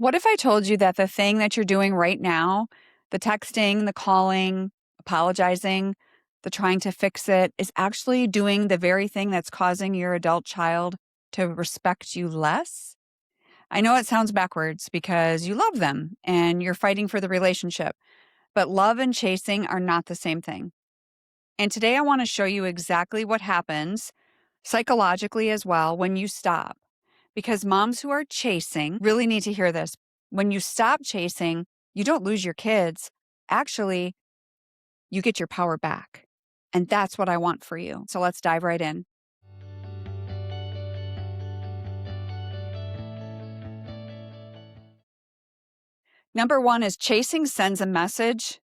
What if I told you that the thing that you're doing right now, the texting, the calling, apologizing, the trying to fix it, is actually doing the very thing that's causing your adult child to respect you less? I know it sounds backwards because you love them and you're fighting for the relationship, but love and chasing are not the same thing. And today I want to show you exactly what happens psychologically as well when you stop. Because moms who are chasing really need to hear this. When you stop chasing, you don't lose your kids. Actually, you get your power back. And that's what I want for you. So let's dive right in. Number one is chasing sends a message,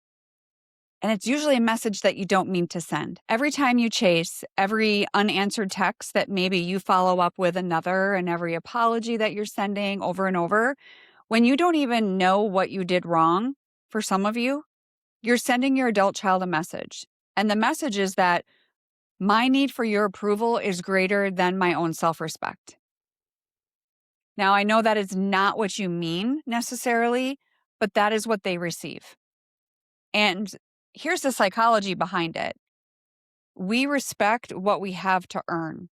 and it's usually a message that you don't mean to send. Every time you chase, every unanswered text that maybe you follow up with another, and every apology that you're sending over and over, when you don't even know what you did wrong, for some of you, you're sending your adult child a message. And the message is that my need for your approval is greater than my own self-respect. Now, I know that is not what you mean necessarily, but that is what they receive. And here's the psychology behind it. We respect what we have to earn.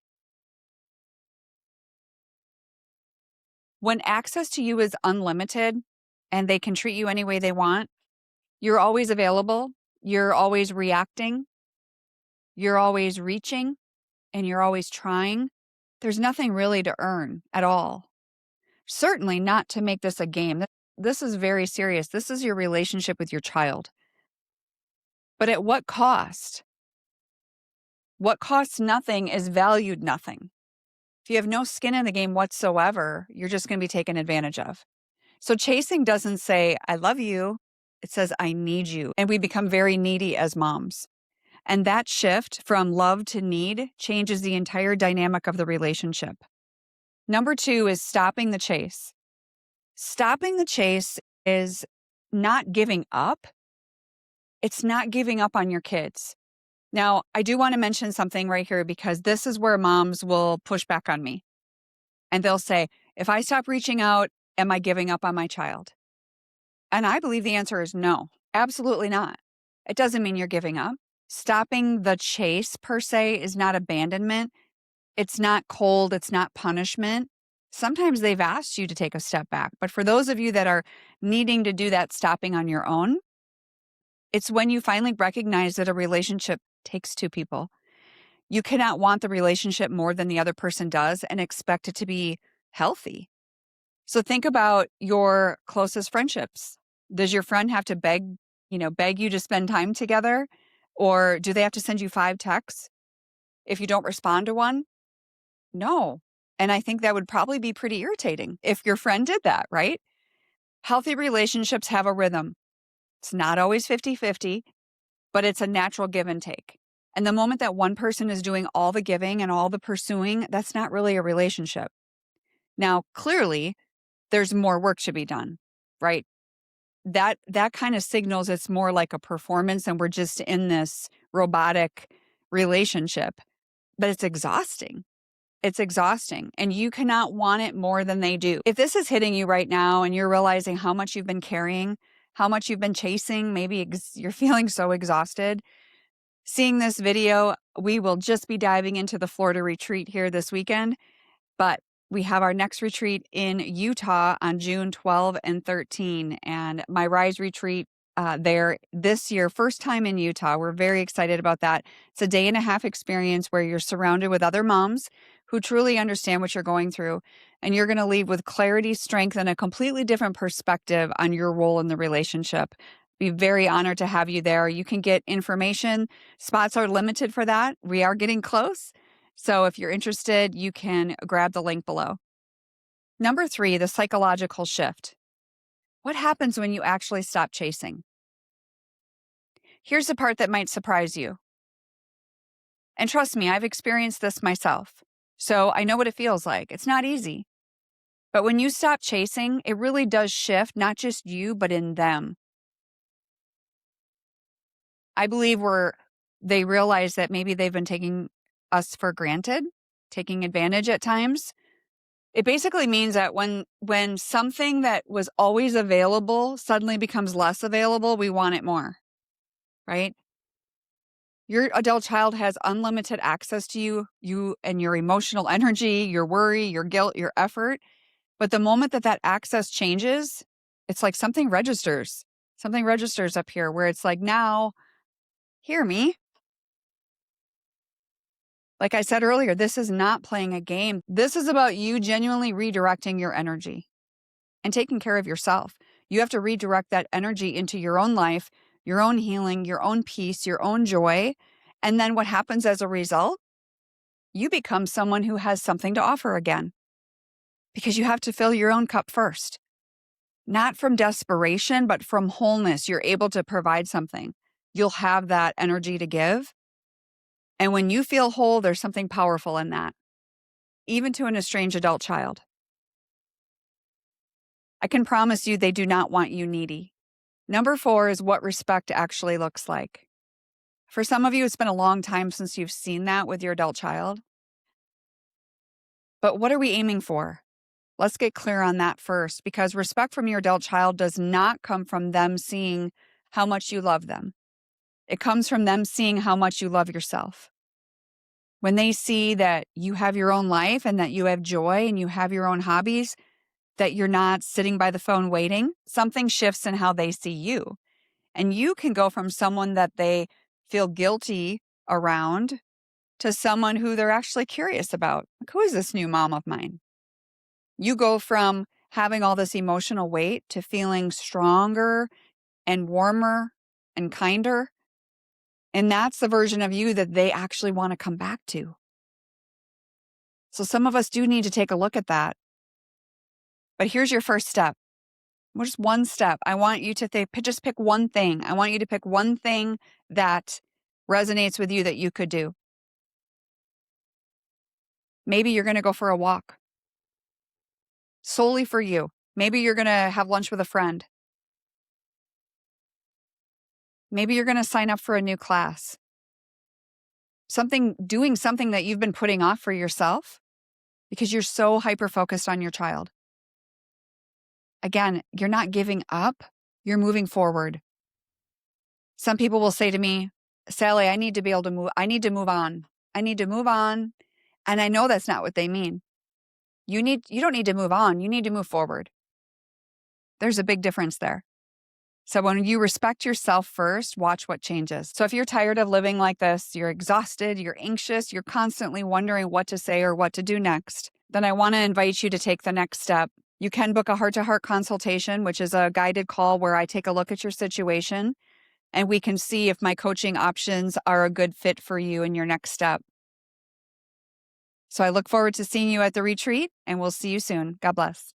When access to you is unlimited and they can treat you any way they want, you're always available, you're always reacting, you're always reaching, and you're always trying, there's nothing really to earn at all. Certainly not to make this a game. This is very serious. This is your relationship with your child. But at what cost? What costs nothing is valued nothing. If you have no skin in the game whatsoever, you're just going to be taken advantage of. So chasing doesn't say, I love you. It says, I need you. And we become very needy as moms. And that shift from love to need changes the entire dynamic of the relationship. Number two is stopping the chase. Stopping the chase is not giving up. It's not giving up on your kids. Now, I do want to mention something right here because this is where moms will push back on me. And they'll say, if I stop reaching out, am I giving up on my child? And I believe the answer is no, absolutely not. It doesn't mean you're giving up. Stopping the chase per se is not abandonment. It's not cold. It's not punishment. Sometimes they've asked you to take a step back. But for those of you that are needing to do that stopping on your own, it's when you finally recognize that a relationship takes two people. You cannot want the relationship more than the other person does and expect it to be healthy. So think about your closest friendships. Does your friend have to beg you to spend time together? Or do they have to send you 5 texts if you don't respond to one? No. And I think that would probably be pretty irritating if your friend did that, right? Healthy relationships have a rhythm. It's not always 50-50, but it's a natural give and take. And the moment that one person is doing all the giving and all the pursuing, that's not really a relationship. Now, clearly, there's more work to be done, right? That kind of signals it's more like a performance and we're just in this robotic relationship, but it's exhausting. It's exhausting and you cannot want it more than they do. If this is hitting you right now and you're realizing how much you've been carrying, how much you've been chasing, maybe you're feeling so exhausted, seeing this video, we will just be diving into the Florida retreat here this weekend, but we have our next retreat in Utah on June 12 and 13, and my Rise retreat there this year, first time in Utah. We're very excited about that. It's a 1.5-day experience where you're surrounded with other moms who truly understand what you're going through, and you're going to leave with clarity, strength, and a completely different perspective on your role in the relationship. Be very honored to have you there. You can get information. Spots are limited for that. We are getting close. So if you're interested, you can grab the link below. Number 3, the psychological shift. What happens when you actually stop chasing? Here's the part that might surprise you. And trust me, I've experienced this myself. So I know what it feels like. It's not easy. But when you stop chasing, it really does shift, not just you, but in them. I believe they realize that maybe they've been taking us for granted, taking advantage at times. It basically means that when something that was always available suddenly becomes less available, we want it more, right? Your adult child has unlimited access to you and your emotional energy, your worry, your guilt, your effort. But the moment that that access changes, it's like something registers. Something registers up here where it's like, now, hear me. Like I said earlier, this is not playing a game. This is about you genuinely redirecting your energy and taking care of yourself. You have to redirect that energy into your own life, your own healing, your own peace, your own joy. And then what happens as a result? You become someone who has something to offer again, because you have to fill your own cup first. Not from desperation, but from wholeness. You're able to provide something. You'll have that energy to give. And when you feel whole, there's something powerful in that, even to an estranged adult child. I can promise you they do not want you needy. Number 4 is what respect actually looks like. For some of you, it's been a long time since you've seen that with your adult child. But what are we aiming for? Let's get clear on that first, because respect from your adult child does not come from them seeing how much you love them. It comes from them seeing how much you love yourself. When they see that you have your own life and that you have joy and you have your own hobbies, that you're not sitting by the phone waiting, something shifts in how they see you. And you can go from someone that they feel guilty around to someone who they're actually curious about. Like, who is this new mom of mine? You go from having all this emotional weight to feeling stronger and warmer and kinder. And that's the version of you that they actually want to come back to. So some of us do need to take a look at that. But here's your first step. Just one step. I want you to just pick one thing. I want you to pick one thing that resonates with you that you could do. Maybe you're going to go for a walk solely for you. Maybe you're going to have lunch with a friend. Maybe you're going to sign up for a new class. Doing something that you've been putting off for yourself because you're so hyper-focused on your child. Again, you're not giving up, you're moving forward. Some people will say to me, Sally, I need to move on. I need to move on. And I know that's not what they mean. You don't need to move on, you need to move forward. There's a big difference there. So when you respect yourself first, watch what changes. So if you're tired of living like this, you're exhausted, you're anxious, you're constantly wondering what to say or what to do next, then I want to invite you to take the next step. You can book a heart-to-heart consultation, which is a guided call where I take a look at your situation and we can see if my coaching options are a good fit for you in your next step. So I look forward to seeing you at the retreat, and we'll see you soon. God bless.